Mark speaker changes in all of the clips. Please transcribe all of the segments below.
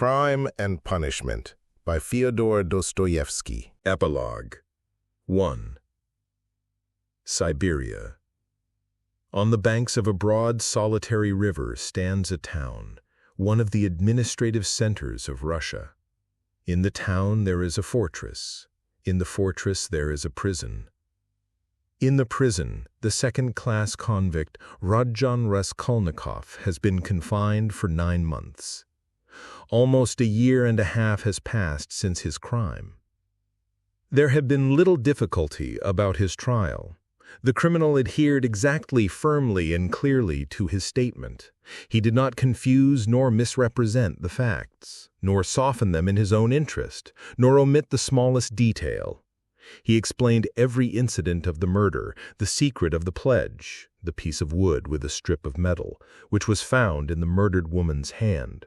Speaker 1: Crime and Punishment by Fyodor Dostoevsky.
Speaker 2: Epilogue 1. Siberia. On the banks of a broad, solitary river stands a town, one of the administrative centers of Russia. In the town there is a fortress. In the fortress there is a prison. In the prison, the second-class convict Rodion Raskolnikov has been confined for 9 months. Almost a year and a half has passed since his crime. There had been little difficulty about his trial. The criminal adhered exactly, firmly, and clearly to his statement. He did not confuse nor misrepresent the facts, nor soften them in his own interest, nor omit the smallest detail. He explained every incident of the murder, the secret of the pledge, the piece of wood with a strip of metal, which was found in the murdered woman's hand.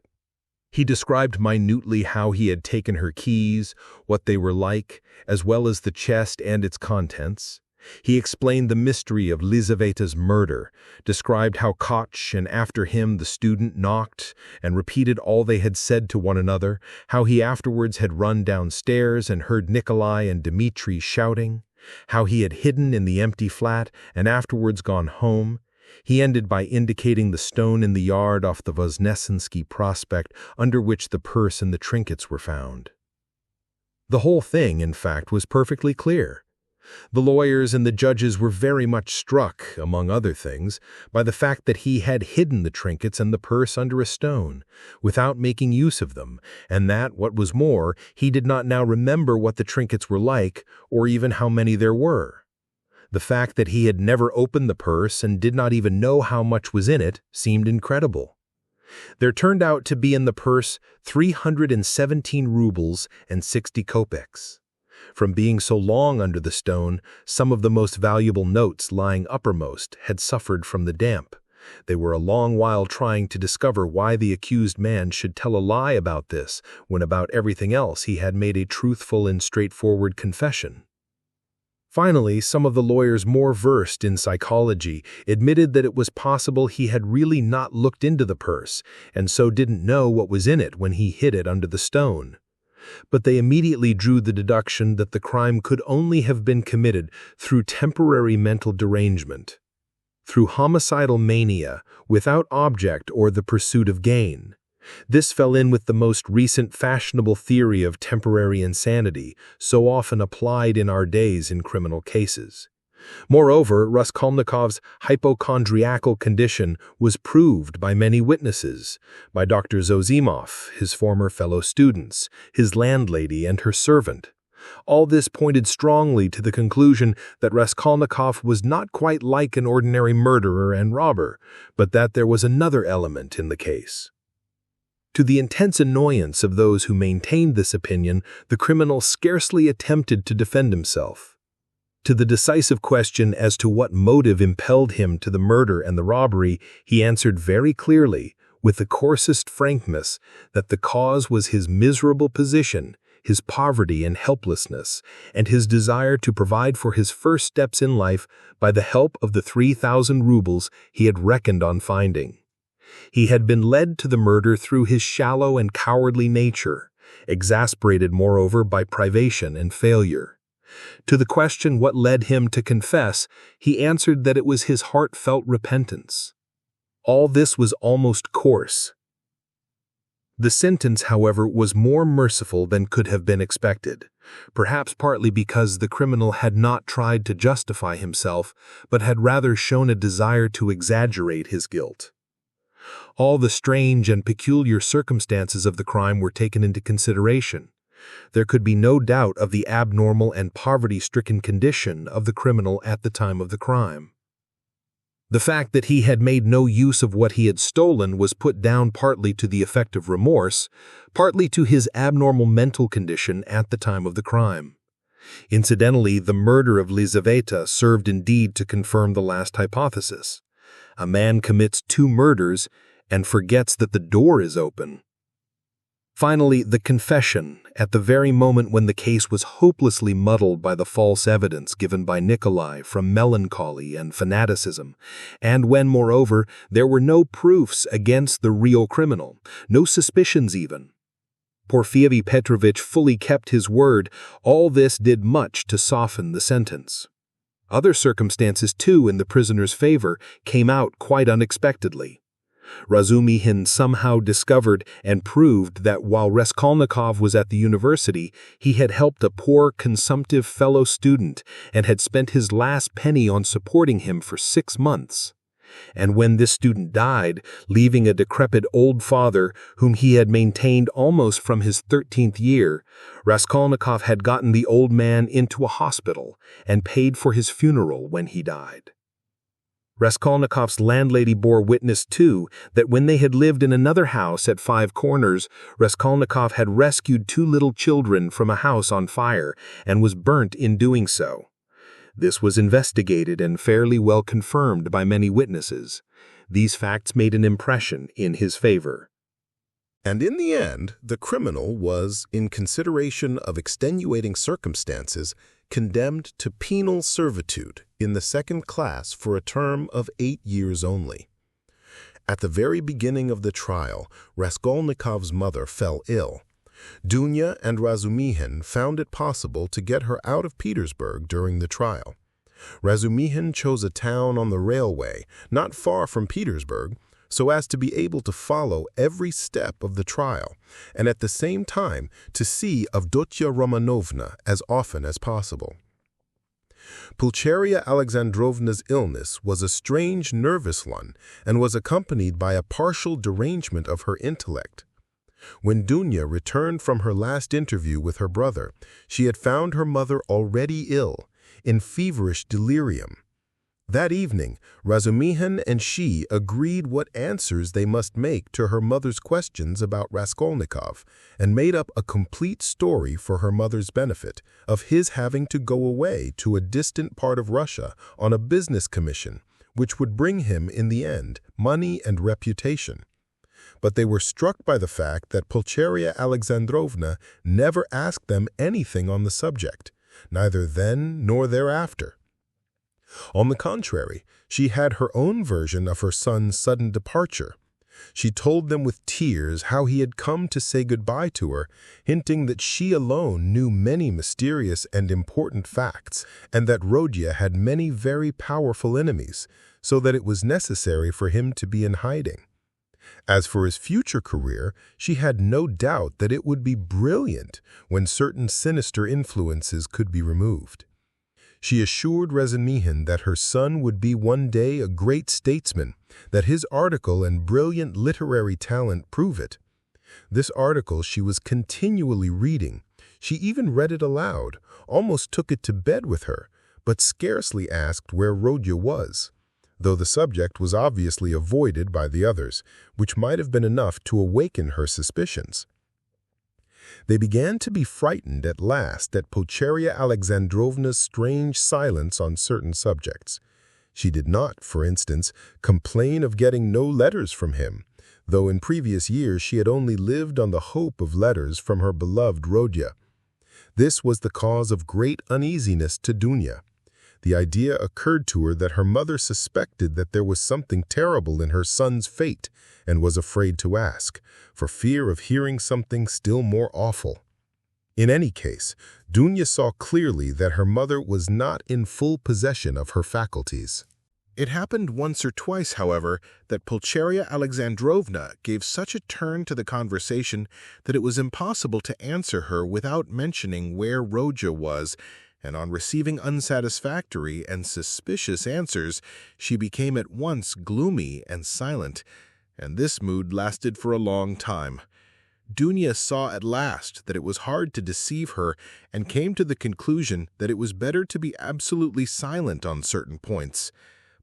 Speaker 2: He described minutely how he had taken her keys, what they were like, as well as the chest and its contents. He explained the mystery of Lizaveta's murder, described how Koch and after him the student knocked, and repeated all they had said to one another, how he afterwards had run downstairs and heard Nikolai and Dmitri shouting, how he had hidden in the empty flat and afterwards gone home. He ended by indicating the stone in the yard off the Voznesensky Prospect under which the purse and the trinkets were found. The whole thing, in fact, was perfectly clear. The lawyers and the judges were very much struck, among other things, by the fact that he had hidden the trinkets and the purse under a stone, without making use of them, and that, what was more, he did not now remember what the trinkets were like, or even how many there were. The fact that he had never opened the purse and did not even know how much was in it seemed incredible. There turned out to be in the purse 317 rubles and 60 kopecks. From being so long under the stone, some of the most valuable notes lying uppermost had suffered from the damp. They were a long while trying to discover why the accused man should tell a lie about this, when about everything else he had made a truthful and straightforward confession. Finally, some of the lawyers more versed in psychology admitted that it was possible he had really not looked into the purse, and so didn't know what was in it when he hid it under the stone. But they immediately drew the deduction that the crime could only have been committed through temporary mental derangement, through homicidal mania, without object or the pursuit of gain. This fell in with the most recent fashionable theory of temporary insanity, so often applied in our days in criminal cases. Moreover, Raskolnikov's hypochondriacal condition was proved by many witnesses, by Dr. Zozimov, his former fellow students, his landlady, and her servant. All this pointed strongly to the conclusion that Raskolnikov was not quite like an ordinary murderer and robber, but that there was another element in the case. To the intense annoyance of those who maintained this opinion, the criminal scarcely attempted to defend himself. To the decisive question as to what motive impelled him to the murder and the robbery, he answered very clearly, with the coarsest frankness, that the cause was his miserable position, his poverty and helplessness, and his desire to provide for his first steps in life by the help of the 3,000 rubles he had reckoned on finding. He had been led to the murder through his shallow and cowardly nature, exasperated moreover by privation and failure. To the question what led him to confess, he answered that it was his heartfelt repentance. All this was almost coarse. The sentence, however, was more merciful than could have been expected, perhaps partly because the criminal had not tried to justify himself, but had rather shown a desire to exaggerate his guilt. All the strange and peculiar circumstances of the crime were taken into consideration. There could be no doubt of the abnormal and poverty-stricken condition of the criminal at the time of the crime. The fact that he had made no use of what he had stolen was put down partly to the effect of remorse, partly to his abnormal mental condition at the time of the crime. Incidentally, the murder of Lizaveta served indeed to confirm the last hypothesis. A man commits 2 murders and forgets that the door is open. Finally, the confession, at the very moment when the case was hopelessly muddled by the false evidence given by Nikolai from melancholy and fanaticism, and when, moreover, there were no proofs against the real criminal, no suspicions even.
Speaker 3: Porfiri Petrovich fully kept his word. All this did much to soften the sentence. Other circumstances, too, in the prisoner's favor came out quite unexpectedly. Razumihin somehow discovered and proved that while Raskolnikov was at the university, he had helped a poor, consumptive fellow student and had spent his last penny on supporting him for 6 months. And when this student died, leaving a decrepit old father whom he had maintained almost from his 13th year, Raskolnikov had gotten the old man into a hospital and paid for his funeral when he died. Raskolnikov's landlady bore witness, too, that when they had lived in another house at 5 Corners, Raskolnikov had rescued 2 little children from a house on fire and was burnt in doing so. This was investigated and fairly well confirmed by many witnesses. These facts made an impression in his favor.
Speaker 1: And in the end, the criminal was, in consideration of extenuating circumstances, condemned to penal servitude in the 2nd class for a term of 8 years only. At the very beginning of the trial, Raskolnikov's mother fell ill. Dunya and Razumihin found it possible to get her out of Petersburg during the trial. Razumihin chose a town on the railway, not far from Petersburg, so as to be able to follow every step of the trial, and at the same time to see Avdotya Romanovna as often as possible. Pulcheria Alexandrovna's illness was a strange nervous one and was accompanied by a partial derangement of her intellect. When Dunya returned from her last interview with her brother, she had found her mother already ill, in feverish delirium. That evening, Razumihin and she agreed what answers they must make to her mother's questions about Raskolnikov, and made up a complete story for her mother's benefit of his having to go away to a distant part of Russia on a business commission, which would bring him in the end money and reputation. But they were struck by the fact that Pulcheria Alexandrovna never asked them anything on the subject, neither then nor thereafter. On the contrary, she had her own version of her son's sudden departure. She told them with tears how he had come to say goodbye to her, hinting that she alone knew many mysterious and important facts, and that Rodya had many very powerful enemies, so that it was necessary for him to be in hiding. As for his future career, she had no doubt that it would be brilliant when certain sinister influences could be removed. She assured Razumihin that her son would be one day a great statesman, that his article and brilliant literary talent prove it. This article she was continually reading. She even read it aloud, almost took it to bed with her, but scarcely asked where Rodya was, though the subject was obviously avoided by the others, which might have been enough to awaken her suspicions. They began to be frightened at last at Pulcheria Alexandrovna's strange silence on certain subjects. She did not, for instance, complain of getting no letters from him, though in previous years she had only lived on the hope of letters from her beloved Rodya. This was the cause of great uneasiness to Dunya. The idea occurred to her that her mother suspected that there was something terrible in her son's fate and was afraid to ask, for fear of hearing something still more awful. In any case, Dunya saw clearly that her mother was not in full possession of her faculties. It happened once or twice, however, that Pulcheria Alexandrovna gave such a turn to the conversation that it was impossible to answer her without mentioning where Rodya was, and on receiving unsatisfactory and suspicious answers, she became at once gloomy and silent, and this mood lasted for a long time. Dunya saw at last that it was hard to deceive her and came to the conclusion that it was better to be absolutely silent on certain points.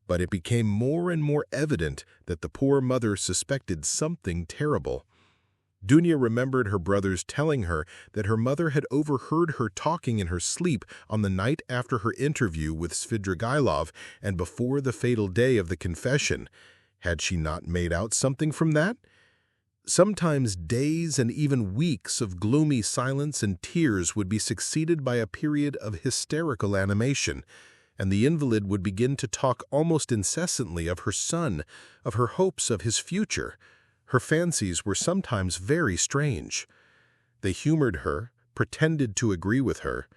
Speaker 1: But it became more and more evident that the poor mother suspected something terrible. Dunya remembered her brothers telling her that her mother had overheard her talking in her sleep on the night after her interview with Svidrigailov and before the fatal day of the confession. Had she not made out something from that? Sometimes days and even weeks of gloomy silence and tears would be succeeded by a period of hysterical animation, and the invalid would begin to talk almost incessantly of her son, of her hopes of his future. Her fancies were sometimes very strange. They humored her, pretended to agree with her.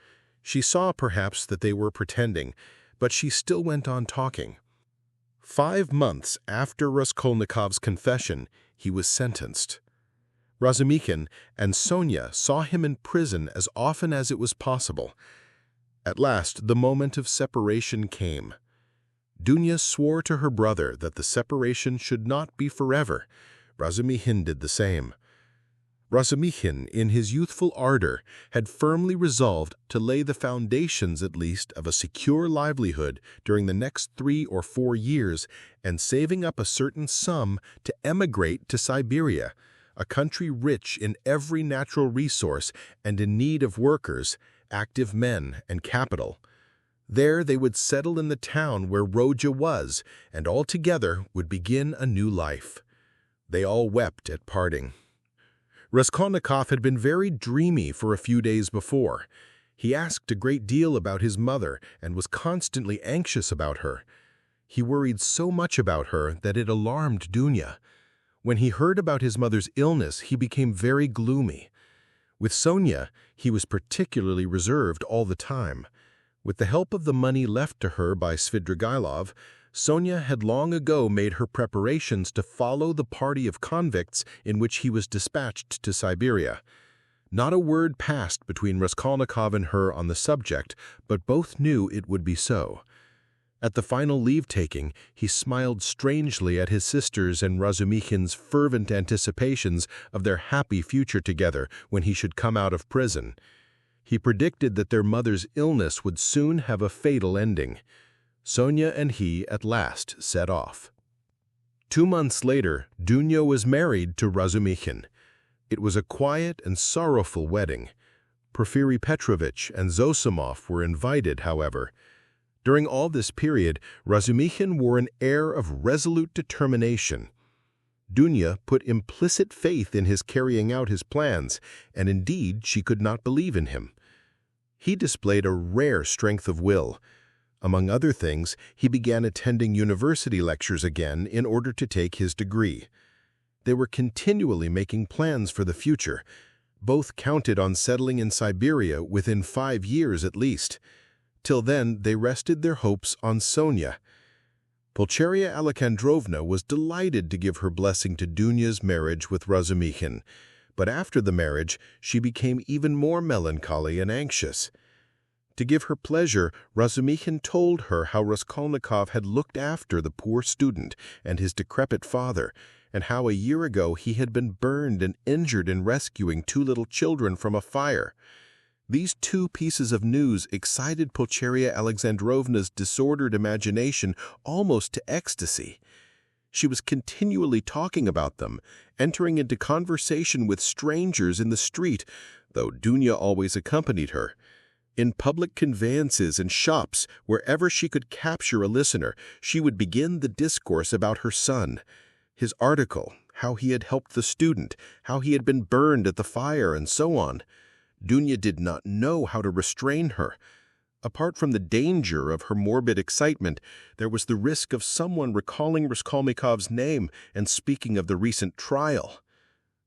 Speaker 1: She saw perhaps that they were pretending, but she still went on talking. 5 months after Raskolnikov's confession, he was sentenced. Razumikhin and Sonia saw him in prison as often as it was possible. At last, the moment of separation came. Dunya swore to her brother that the separation should not be forever. Razumikhin did the same. Razumikhin, in his youthful ardor, had firmly resolved to lay the foundations at least of a secure livelihood during the next 3 or 4 years and saving up a certain sum to emigrate to Siberia, a country rich in every natural resource and in need of workers, active men, and capital. There they would settle in the town where Rodya was, and all together would begin a new life. They all wept at parting. Raskolnikov had been very dreamy for a few days before. He asked a great deal about his mother and was constantly anxious about her. He worried so much about her that it alarmed Dunya. When he heard about his mother's illness, he became very gloomy. With Sonia, he was particularly reserved all the time. With the help of the money left to her by Svidrigailov, Sonia had long ago made her preparations to follow the party of convicts in which he was dispatched to Siberia. Not a word passed between Raskolnikov and her on the subject, but both knew it would be so. At the final leave-taking, he smiled strangely at his sisters and Razumikhin's fervent anticipations of their happy future together when he should come out of prison. He predicted that their mother's illness would soon have a fatal ending. Sonia and he at last set off. 2 months later, Dunya was married to Razumikhin. It was a quiet and sorrowful wedding. Porfiry Petrovitch and Zosimov were invited, however. During all this period, Razumikhin wore an air of resolute determination. Dunya put implicit faith in his carrying out his plans, and indeed she could not believe in him. He displayed a rare strength of will. Among other things, he began attending university lectures again in order to take his degree. They were continually making plans for the future. Both counted on settling in Siberia within 5 years at least. Till then, they rested their hopes on Sonia. Pulcheria Alexandrovna was delighted to give her blessing to Dunya's marriage with Razumikhin, but after the marriage, she became even more melancholy and anxious. To give her pleasure, Razumikhin told her how Raskolnikov had looked after the poor student and his decrepit father, and how a year ago he had been burned and injured in rescuing 2 little children from a fire. These 2 pieces of news excited Pulcheria Alexandrovna's disordered imagination almost to ecstasy. She was continually talking about them, entering into conversation with strangers in the street, though Dunya always accompanied her. In public conveyances and shops, wherever she could capture a listener, she would begin the discourse about her son, his article, how he had helped the student, how he had been burned at the fire, and so on. Dunya did not know how to restrain her. Apart from the danger of her morbid excitement, there was the risk of someone recalling Raskolnikov's name and speaking of the recent trial.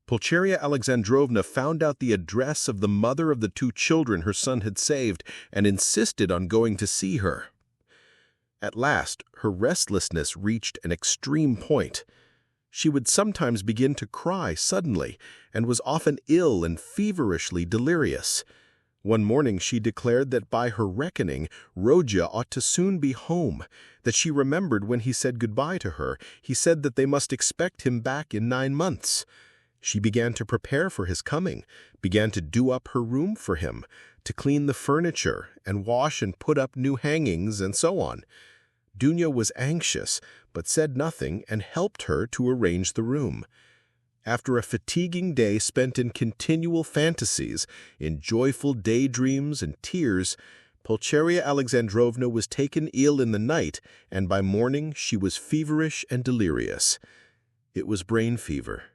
Speaker 1: Pulcheria Alexandrovna found out the address of the mother of the 2 children her son had saved and insisted on going to see her. At last, her restlessness reached an extreme point. She would sometimes begin to cry suddenly and was often ill and feverishly delirious. One morning she declared that by her reckoning, Rodya ought to soon be home, that she remembered when he said goodbye to her, he said that they must expect him back in 9 months. She began to prepare for his coming, began to do up her room for him, to clean the furniture and wash and put up new hangings and so on. Dunya was anxious, but said nothing and helped her to arrange the room. After a fatiguing day spent in continual fantasies, in joyful daydreams and tears, Pulcheria Alexandrovna was taken ill in the night, and by morning she was feverish and delirious. It was brain fever.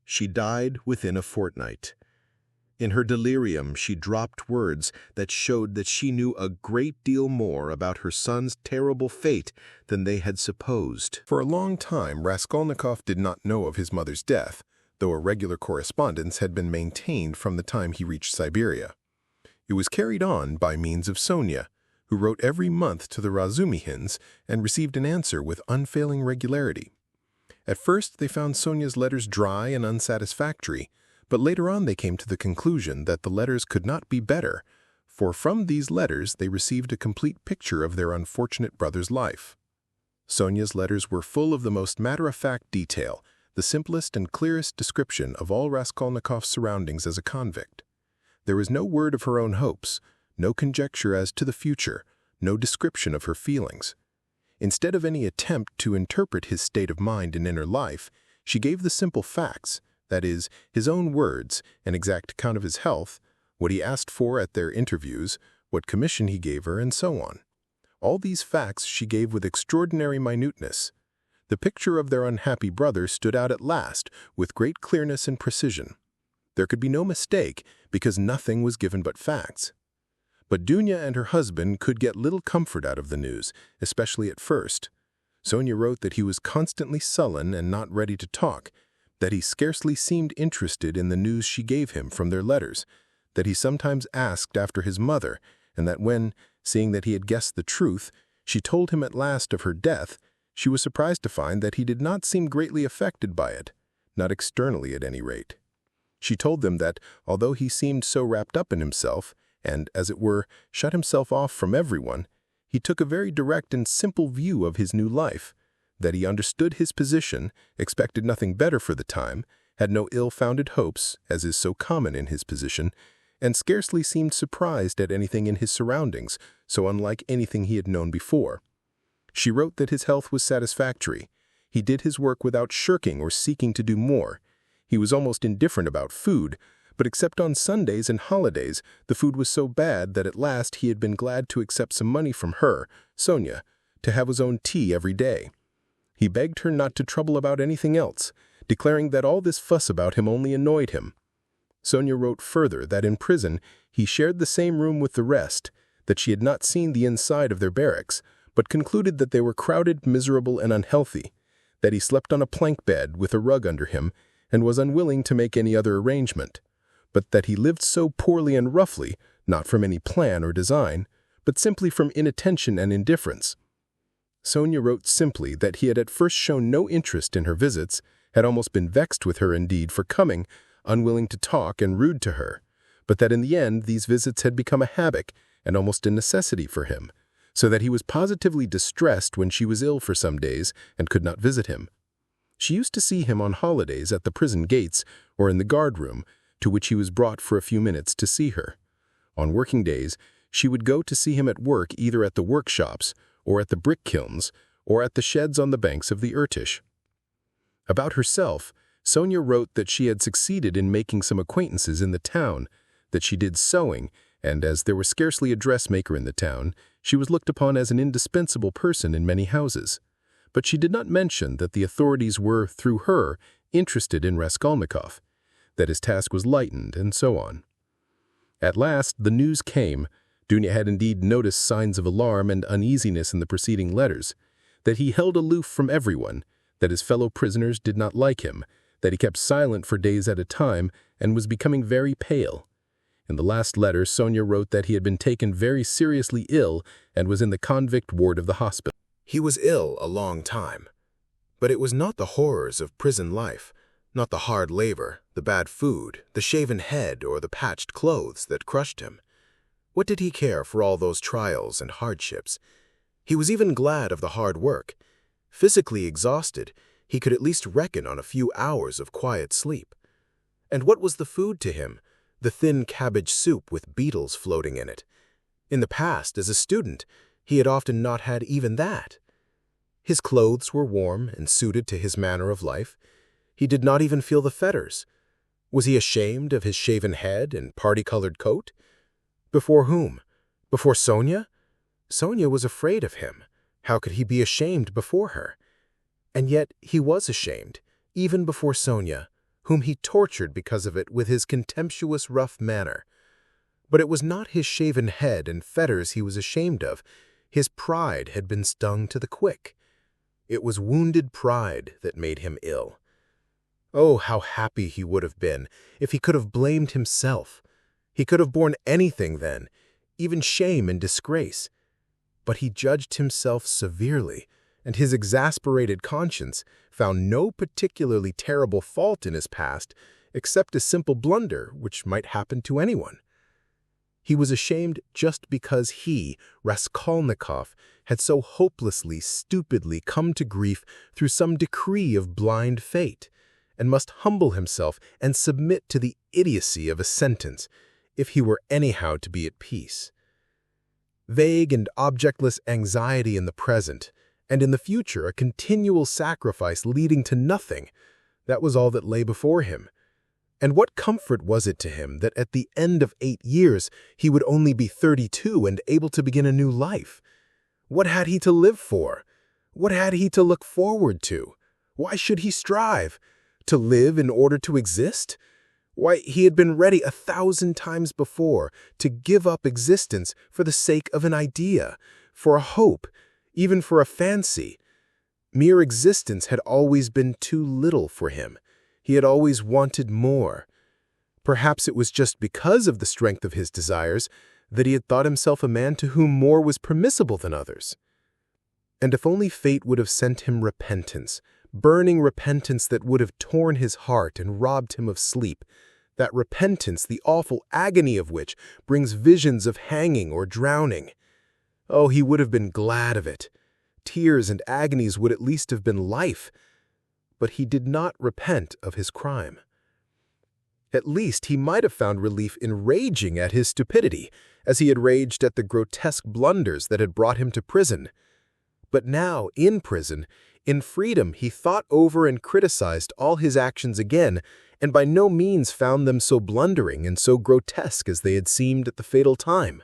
Speaker 1: She died within a fortnight. In her delirium, she dropped words that showed that she knew a great deal more about her son's terrible fate than they had supposed. For a long time, Raskolnikov did not know of his mother's death, though a regular correspondence had been maintained from the time he reached Siberia. It was carried on by means of Sonia, who wrote every month to the Razumihins and received an answer with unfailing regularity. At first, they found Sonia's letters dry and unsatisfactory, but later on they came to the conclusion that the letters could not be better, for from these letters they received a complete picture of their unfortunate brother's life. Sonia's letters were full of the most matter-of-fact detail, the simplest and clearest description of all Raskolnikov's surroundings as a convict. There was no word of her own hopes, no conjecture as to the future, no description of her feelings. Instead of any attempt to interpret his state of mind and inner life, she gave the simple facts, that is, his own words, an exact account of his health, what he asked for at their interviews, what commission he gave her, and so on. All these facts she gave with extraordinary minuteness. The picture of their unhappy brother stood out at last with great clearness and precision. There could be no mistake, because nothing was given but facts. But Dunya and her husband could get little comfort out of the news, especially at first. Sonia wrote that he was constantly sullen and not ready to talk, that he scarcely seemed interested in the news she gave him from their letters, that he sometimes asked after his mother, and that when, seeing that he had guessed the truth, she told him at last of her death, she was surprised to find that he did not seem greatly affected by it, not externally at any rate. She told them that, although he seemed so wrapped up in himself, and, as it were, shut himself off from everyone, he took a very direct and simple view of his new life, that he understood his position, expected nothing better for the time, had no ill-founded hopes, as is so common in his position, and scarcely seemed surprised at anything in his surroundings, so unlike anything he had known before. She wrote that his health was satisfactory. He did his work without shirking or seeking to do more. He was almost indifferent about food, but except on Sundays and holidays, the food was so bad that at last he had been glad to accept some money from her, Sonia, to have his own tea every day. He begged her not to trouble about anything else, declaring that all this fuss about him only annoyed him. Sonia wrote further that in prison he shared the same room with the rest, that she had not seen the inside of their barracks, but concluded that they were crowded, miserable, and unhealthy, that he slept on a plank bed with a rug under him, and was unwilling to make any other arrangement, but that he lived so poorly and roughly, not from any plan or design, but simply from inattention and indifference. Sonia wrote simply that he had at first shown no interest in her visits, had almost been vexed with her indeed for coming, unwilling to talk and rude to her, but that in the end these visits had become a habit and almost a necessity for him, so that he was positively distressed when she was ill for some days and could not visit him. She used to see him on holidays at the prison gates or in the guard-room, to which he was brought for a few minutes to see her. On working days, she would go to see him at work either at the workshops, or at the brick kilns, or at the sheds on the banks of the Irtish. About herself, Sonia wrote that she had succeeded in making some acquaintances in the town, that she did sewing, and as there was scarcely a dressmaker in the town, she was looked upon as an indispensable person in many houses. But she did not mention that the authorities were, through her, interested in Raskolnikov, that his task was lightened, and so on. At last the news came. Dunya had indeed noticed signs of alarm and uneasiness in the preceding letters, that he held aloof from everyone, that his fellow prisoners did not like him, that he kept silent for days at a time and was becoming very pale. In the last letter, Sonia wrote that he had been taken very seriously ill and was in the convict ward of the hospital. He was ill a long time, but it was not the horrors of prison life, not the hard labor, the bad food, the shaven head, or the patched clothes that crushed him. What did he care for all those trials and hardships? He was even glad of the hard work. Physically exhausted, he could at least reckon on a few hours of quiet sleep. And what was the food to him? The thin cabbage soup with beetles floating in it. In the past, as a student, he had often not had even that. His clothes were warm and suited to his manner of life. He did not even feel the fetters. Was he ashamed of his shaven head and party-colored coat? Before whom? Before Sonia? Sonia was afraid of him. How could he be ashamed before her? And yet he was ashamed, even before Sonia, whom he tortured because of it with his contemptuous rough manner. But it was not his shaven head and fetters he was ashamed of. His pride had been stung to the quick. It was wounded pride that made him ill. Oh, how happy he would have been if he could have blamed himself. He could have borne anything then, even shame and disgrace. But he judged himself severely, and his exasperated conscience found no particularly terrible fault in his past except a simple blunder which might happen to anyone. He was ashamed just because he, Raskolnikov, had so hopelessly, stupidly come to grief through some decree of blind fate, and must humble himself and submit to the idiocy of a sentence, if he were anyhow to be at peace. Vague and objectless anxiety in the present, and in the future a continual sacrifice leading to nothing, that was all that lay before him. And what comfort was it to him that at the end of 8 years he would only be 32 and able to begin a new life? What had he to live for? What had he to look forward to? Why should he strive? To live in order to exist? Why, he had been ready 1,000 times before to give up existence for the sake of an idea, for a hope, even for a fancy. Mere existence had always been too little for him. He had always wanted more. Perhaps it was just because of the strength of his desires that he had thought himself a man to whom more was permissible than others. And if only fate would have sent him repentance, burning repentance that would have torn his heart and robbed him of sleep, that repentance, the awful agony of which brings visions of hanging or drowning. Oh, he would have been glad of it. Tears and agonies would at least have been life. But he did not repent of his crime. At least he might have found relief in raging at his stupidity, as he had raged at the grotesque blunders that had brought him to prison. But now, in prison, in freedom, he thought over and criticized all his actions again, and by no means found them so blundering and so grotesque as they had seemed at the fatal time.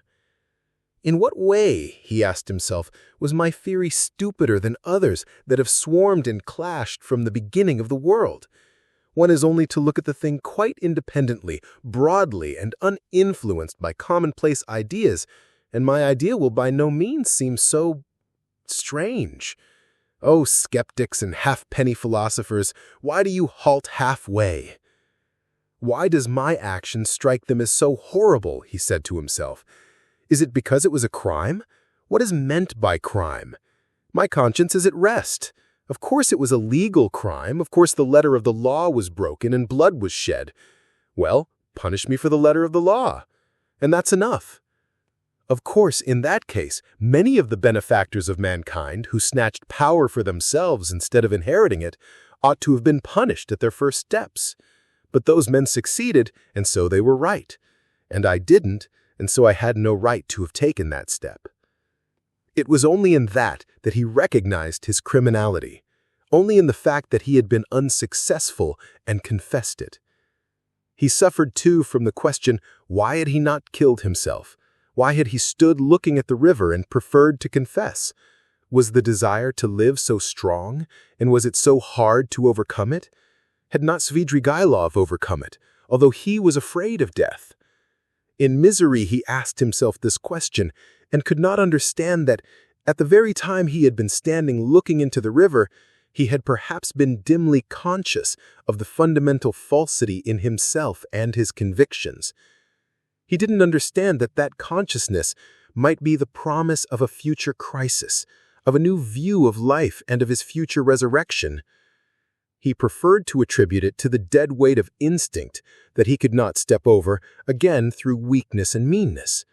Speaker 1: In what way, he asked himself, was my theory stupider than others that have swarmed and clashed from the beginning of the world? One is only to look at the thing quite independently, broadly, and uninfluenced by commonplace ideas, and my idea will by no means seem so strange. Oh, skeptics and halfpenny philosophers, why do you halt halfway? Why does my action strike them as so horrible, he said to himself. Is it because it was a crime? What is meant by crime? My conscience is at rest. Of course it was a legal crime. Of course the letter of the law was broken and blood was shed. Well, punish me for the letter of the law. And that's enough. Of course, in that case, many of the benefactors of mankind who snatched power for themselves instead of inheriting it ought to have been punished at their first steps. But those men succeeded, and so they were right. And I didn't, and so I had no right to have taken that step. It was only in that he recognized his criminality, only in the fact that he had been unsuccessful and confessed it. He suffered too from the question, why had he not killed himself? Why had he stood looking at the river and preferred to confess? Was the desire to live so strong, and was it so hard to overcome it? Had not Svidrigailov overcome it, although he was afraid of death? In misery he asked himself this question, and could not understand that, at the very time he had been standing looking into the river, he had perhaps been dimly conscious of the fundamental falsity in himself and his convictions. He didn't understand that that consciousness might be the promise of a future crisis, of a new view of life and of his future resurrection. He preferred to attribute it to the dead weight of instinct that he could not step over, again through weakness and meanness.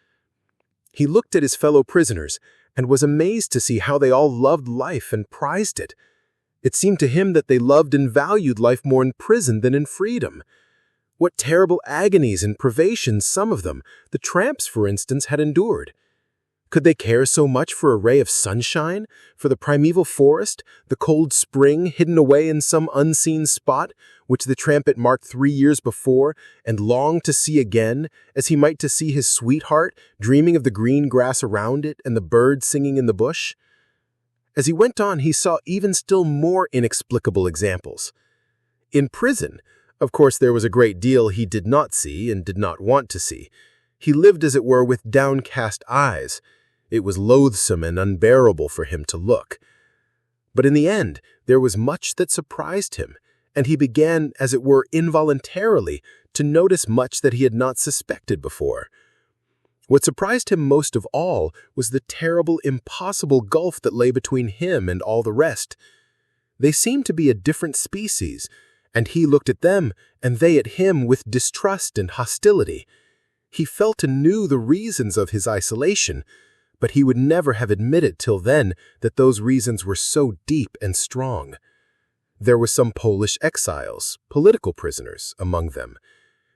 Speaker 1: He looked at his fellow prisoners and was amazed to see how they all loved life and prized it. It seemed to him that they loved and valued life more in prison than in freedom. What terrible agonies and privations some of them, the tramps for instance, had endured. Could they care so much for a ray of sunshine, for the primeval forest, the cold spring hidden away in some unseen spot, which the tramp had marked 3 years before, and longed to see again, as he might to see his sweetheart, dreaming of the green grass around it and the birds singing in the bush? As he went on, he saw even still more inexplicable examples. In prison, of course, there was a great deal he did not see and did not want to see. He lived, as it were, with downcast eyes. It was loathsome and unbearable for him to look. But in the end, there was much that surprised him,
Speaker 3: and he began, as it were involuntarily, to notice much that he had not suspected before. What surprised him most of all was the terrible, impossible gulf that lay between him and all the rest. They seemed to be a different species, and he looked at them, and they at him with distrust and hostility. He felt anew the reasons of his isolation, but he would never have admitted till then that those reasons were so deep and strong. There were some Polish exiles, political prisoners, among them.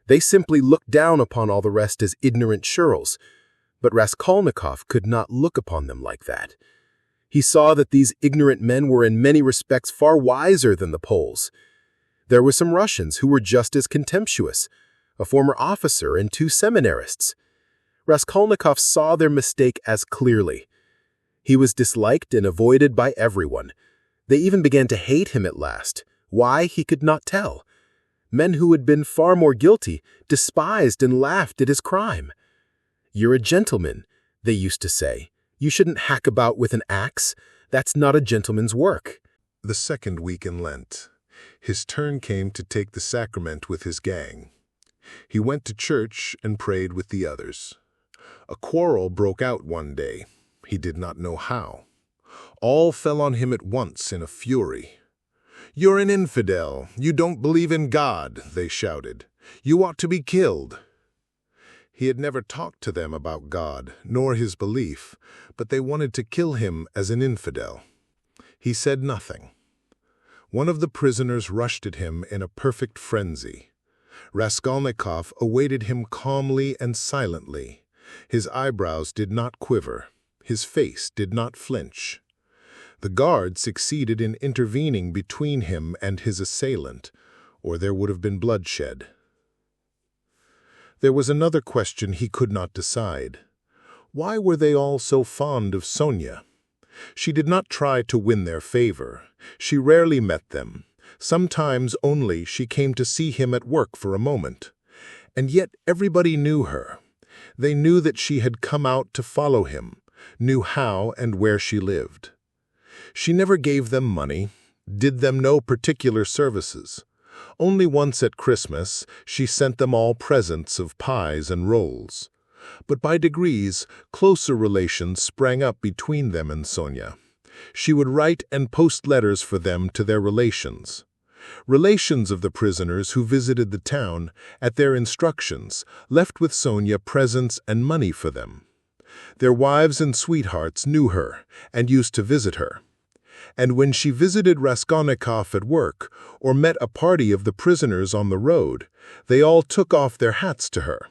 Speaker 3: They simply looked down upon all the rest as ignorant churls, but Raskolnikov could not look upon them like that. He saw that these ignorant men were in many respects far wiser than the Poles. There were some Russians who were just as contemptuous, a former officer and 2 seminarists. Raskolnikov saw their mistake as clearly. He was disliked and avoided by everyone. They even began to hate him at last. Why, he could not tell. Men who had been far more guilty despised and laughed at his crime. "You're a gentleman," they used to say. "You shouldn't hack about with an axe. That's not a gentleman's work."
Speaker 1: The second week in Lent, his turn came to take the sacrament with his gang. He went to church and prayed with the others. A quarrel broke out one day. He did not know how. All fell on him at once in a fury. "You're an infidel. You don't believe in God," they shouted. "You ought to be killed." He had never talked to them about God, nor his belief, but they wanted to kill him as an infidel. He said nothing. One of the prisoners rushed at him in a perfect frenzy. Raskolnikov awaited him calmly and silently. His eyebrows did not quiver. His face did not flinch. The guard succeeded in intervening between him and his assailant, or there would have been bloodshed. There was another question he could not decide. Why were they all so fond of Sonia? She did not try to win their favor. She rarely met them. Sometimes only she came to see him at work for a moment. And yet everybody knew her. They knew that she had come out to follow him, knew how and where she lived. She never gave them money, did them no particular services. Only once at Christmas she sent them all presents of pies and rolls. But by degrees, closer relations sprang up between them and Sonia. She would write and post letters for them to their relations. Relations of the prisoners who visited the town, at their instructions, left with Sonia presents and money for them. Their wives and sweethearts knew her and used to visit her. And when she visited Raskolnikov at work or met a party of the prisoners on the road, they all took off their hats to her.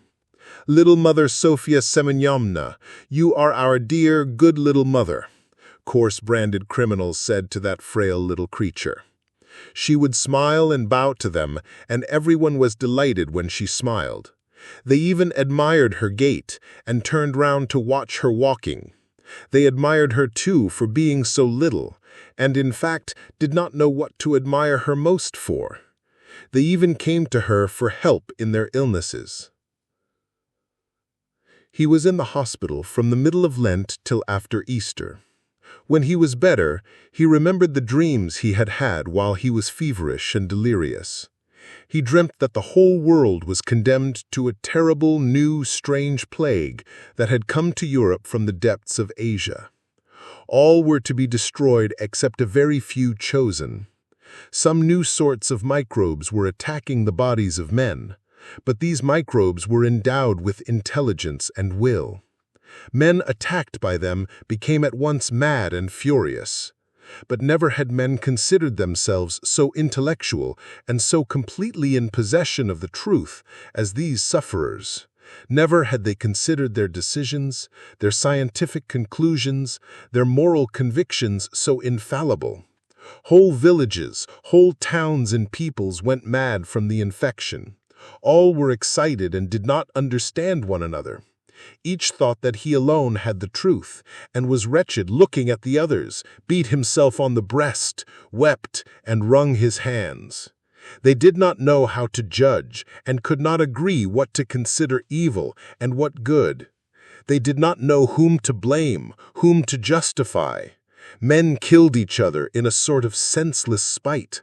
Speaker 1: "Little Mother Sofia Semyonovna, you are our dear, good little mother," coarse-branded criminals said to that frail little creature. She would smile and bow to them, and everyone was delighted when she smiled. They even admired her gait and turned round to watch her walking. They admired her, too, for being so little, and in fact did not know what to admire her most for. They even came to her for help in their illnesses. He was in the hospital from the middle of Lent till after Easter. When he was better, he remembered the dreams he had had while he was feverish and delirious. He dreamt that the whole world was condemned to a terrible, new, strange plague that had come to Europe from the depths of Asia. All were to be destroyed except a very few chosen. Some new sorts of microbes were attacking the bodies of men, but these microbes were endowed with intelligence and will. Men attacked by them became at once mad and furious. But never had men considered themselves so intellectual and so completely in possession of the truth as these sufferers. Never had they considered their decisions, their scientific conclusions, their moral convictions so infallible. Whole villages, whole towns and peoples went mad from the infection. All were excited and did not understand one another. Each thought that he alone had the truth, and was wretched looking at the others, beat himself on the breast, wept, and wrung his hands. They did not know how to judge, and could not agree what to consider evil and what good. They did not know whom to blame, whom to justify. Men killed each other in a sort of senseless spite.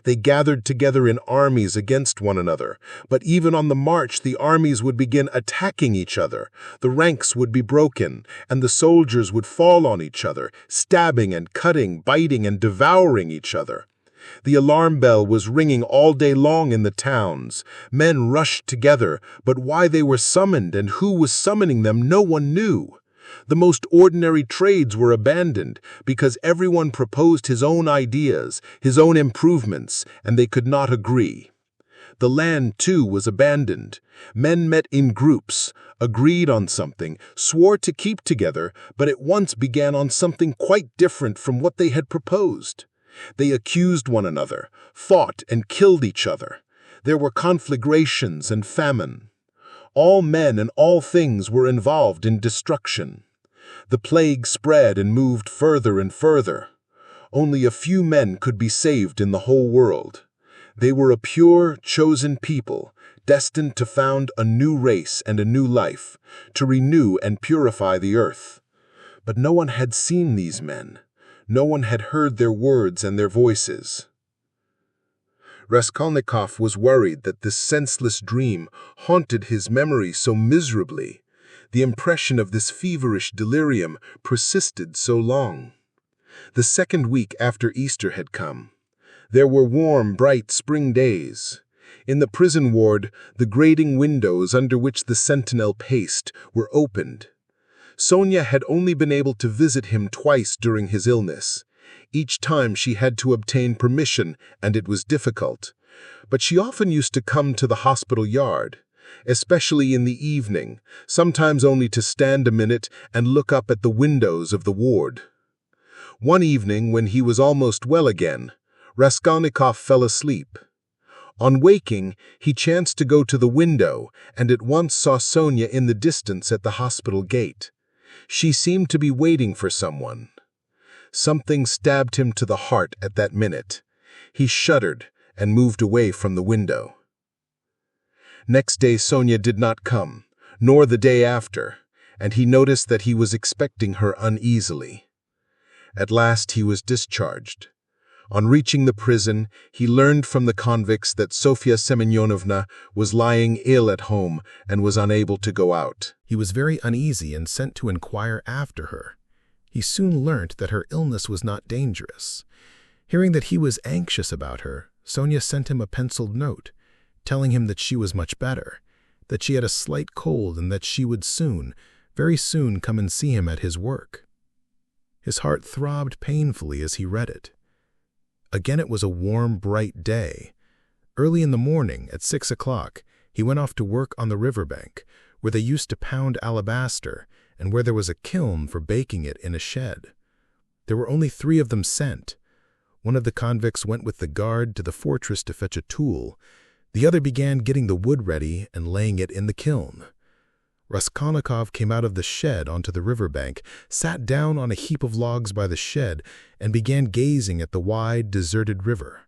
Speaker 1: They gathered together in armies against one another, but even on the march the armies would begin attacking each other. The ranks would be broken, and the soldiers would fall on each other, stabbing and cutting, biting and devouring each other. The alarm bell was ringing all day long in the towns. Men rushed together, but why they were summoned and who was summoning them no one knew. The most ordinary trades were abandoned because everyone proposed his own ideas, his own improvements, and they could not agree. The land, too, was abandoned. Men met in groups, agreed on something, swore to keep together, but at once began on something quite different from what they had proposed. They accused one another, fought and killed each other. There were conflagrations and famine. All men and all things were involved in destruction. The plague spread and moved further and further. Only a few men could be saved in the whole world. They were a pure, chosen people, destined to found a new race and a new life, to renew and purify the earth. But no one had seen these men. No one had heard their words and their voices. Raskolnikov was worried that this senseless dream haunted his memory so miserably. The impression of this feverish delirium persisted so long. The second week after Easter had come. There were warm, bright spring days. In the prison ward, the grating windows under which the sentinel paced were opened. Sonia had only been able to visit him twice during his illness. Each time she had to obtain permission, and it was difficult. But she often used to come to the hospital yard, especially in the evening, sometimes only to stand a minute and look up at the windows of the ward. One evening, when he was almost well again, Raskolnikov fell asleep. On waking, he chanced to go to the window and at once saw Sonia in the distance at the hospital gate. She seemed to be waiting for someone. Something stabbed him to the heart at that minute. He shuddered and moved away from the window. Next day Sonia did not come, nor the day after, and he noticed that he was expecting her uneasily. At last he was discharged. On reaching the prison, he learned from the convicts that Sofya Semyonovna was lying ill at home and was unable to go out.
Speaker 2: He was very uneasy and sent to inquire after her. He soon learnt that her illness was not dangerous. Hearing that he was anxious about her, Sonia sent him a penciled note, telling him that she was much better, that she had a slight cold and that she would soon, very soon, come and see him at his work. His heart throbbed painfully as he read it. Again it was a warm, bright day. Early in the morning, at 6 o'clock, he went off to work on the riverbank, where they used to pound alabaster, and where there was a kiln for baking it in a shed. There were only 3 of them sent. One of the convicts went with the guard to the fortress to fetch a tool. The other began getting the wood ready and laying it in the kiln. Raskolnikov came out of the shed onto the riverbank, sat down on a heap of logs by the shed, and began gazing at the wide, deserted river.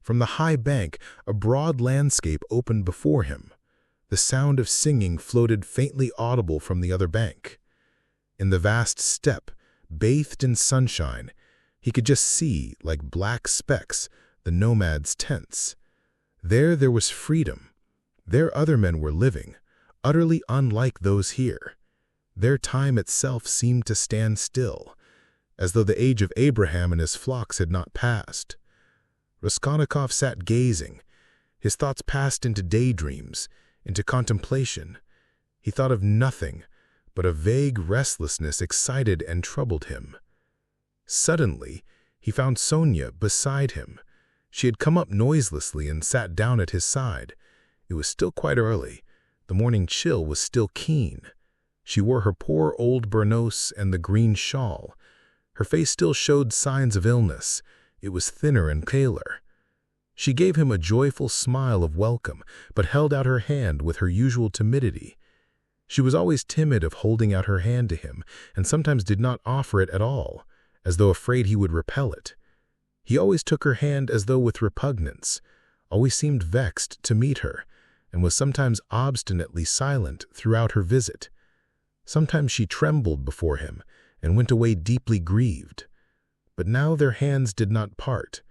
Speaker 2: From the high bank, a broad landscape opened before him. The sound of singing floated faintly audible from the other bank. In the vast steppe, bathed in sunshine, he could just see, like black specks, the nomads' tents. There was freedom. There other men were living, utterly unlike those here. Their time itself seemed to stand still, as though the age of Abraham and his flocks had not passed. Raskolnikov sat gazing. His thoughts passed into daydreams, into contemplation. He thought of nothing, but a vague restlessness excited and troubled him. Suddenly, he found Sonia beside him. She had come up noiselessly and sat down at his side. It was still quite early. The morning chill was still keen. She wore her poor old burnous and the green shawl. Her face still showed signs of illness. It was thinner and paler. She gave him a joyful smile of welcome, but held out her hand with her usual timidity. She was always timid of holding out her hand to him, and sometimes did not offer it at all, as though afraid he would repel it. He always took her hand as though with repugnance, always seemed vexed to meet her, and was sometimes obstinately silent throughout her visit. Sometimes she trembled before him, and went away deeply grieved. But now their hands did not part.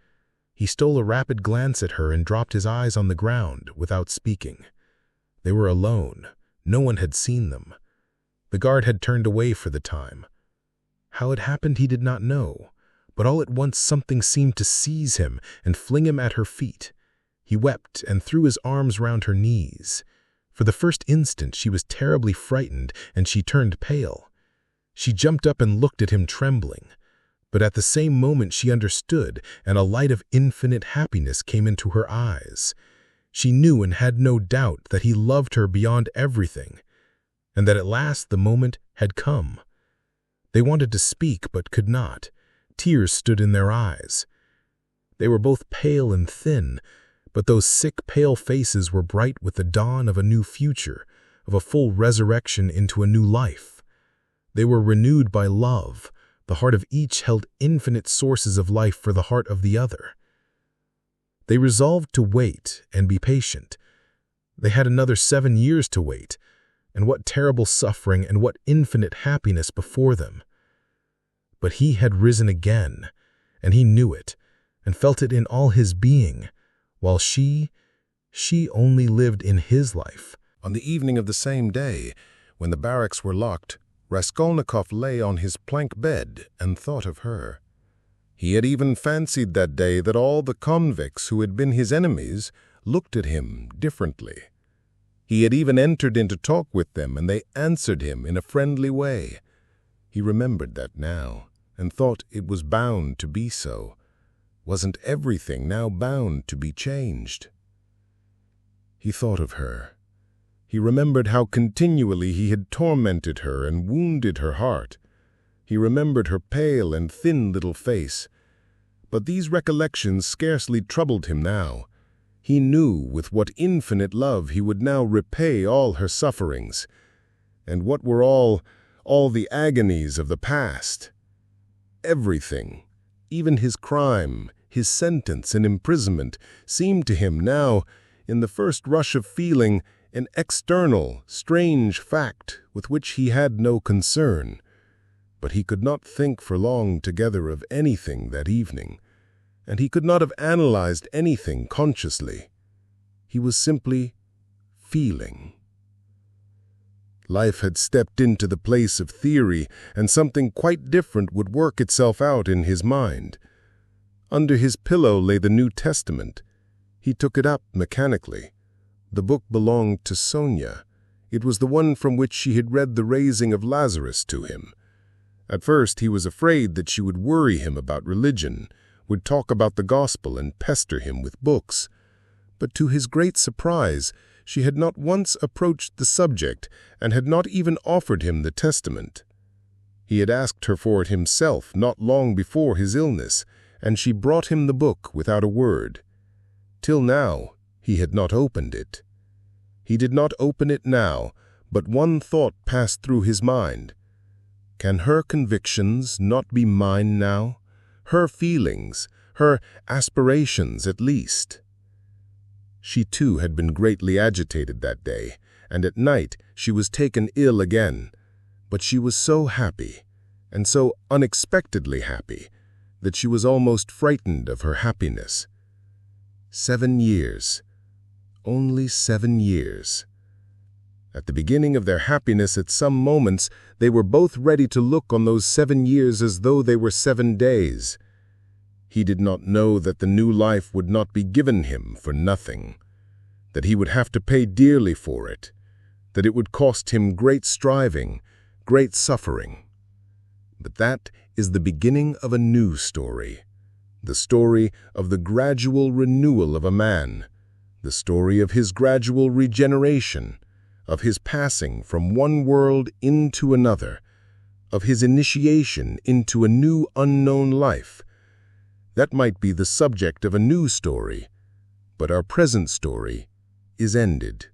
Speaker 2: He stole a rapid glance at her and dropped his eyes on the ground without speaking. They were alone. No one had seen them. The guard had turned away for the time. How it happened he did not know, but all at once something seemed to seize him and fling him at her feet. He wept and threw his arms round her knees. For the first instant she was terribly frightened and she turned pale. She jumped up and looked at him trembling. But at the same moment she understood, and a light of infinite happiness came into her eyes. She knew and had no doubt that he loved her beyond everything, and that at last the moment had come. They wanted to speak but could not. Tears stood in their eyes. They were both pale and thin, but those sick, pale faces were bright with the dawn of a new future, of a full resurrection into a new life. They were renewed by love. The heart of each held infinite sources of life for the heart of the other. They resolved to wait and be patient. They had another 7 years to wait, and what terrible suffering and what infinite happiness before them. But he had risen again, and he knew it, and felt it in all his being, while she only lived in his life.
Speaker 1: On the evening of the same day, when the barracks were locked, Raskolnikov lay on his plank bed and thought of her. He had even fancied that day that all the convicts who had been his enemies looked at him differently. He had even entered into talk with them, and they answered him in a friendly way. He remembered that now, and thought it was bound to be so. Wasn't everything now bound to be changed? He thought of her. He remembered how continually he had tormented her and wounded her heart. He remembered her pale and thin little face. But these recollections scarcely troubled him now. He knew with what infinite love he would now repay all her sufferings. And what were all the agonies of the past? Everything, even his crime, his sentence and imprisonment, seemed to him now, in the first rush of feeling, an external, strange fact with which he had no concern. But he could not think for long together of anything that evening, and he could not have analyzed anything consciously. He was simply feeling. Life had stepped into the place of theory, and something quite different would work itself out in his mind. Under his pillow lay the New Testament. He took it up mechanically. The book belonged to Sonia. It was the one from which she had read the raising of Lazarus to him. At first he was afraid that she would worry him about religion, would talk about the gospel and pester him with books. But to his great surprise, she had not once approached the subject and had not even offered him the Testament. He had asked her for it himself not long before his illness, and she brought him the book without a word. Till now, he had not opened it. He did not open it now, but one thought passed through his mind. Can her convictions not be mine now? Her feelings, her aspirations at least? She too had been greatly agitated that day, and at night she was taken ill again. But she was so happy, and so unexpectedly happy, that she was almost frightened of her happiness. 7 years. Only 7 years. At the beginning of their happiness, at some moments, they were both ready to look on those 7 years as though they were 7 days. He did not know that the new life would not be given him for nothing, that he would have to pay dearly for it, that it would cost him great striving, great suffering. But that is the beginning of a new story, the story of the gradual renewal of a man, the story of his gradual regeneration, of his passing from one world into another, of his initiation into a new unknown life. That might be the subject of a new story, but our present story is ended.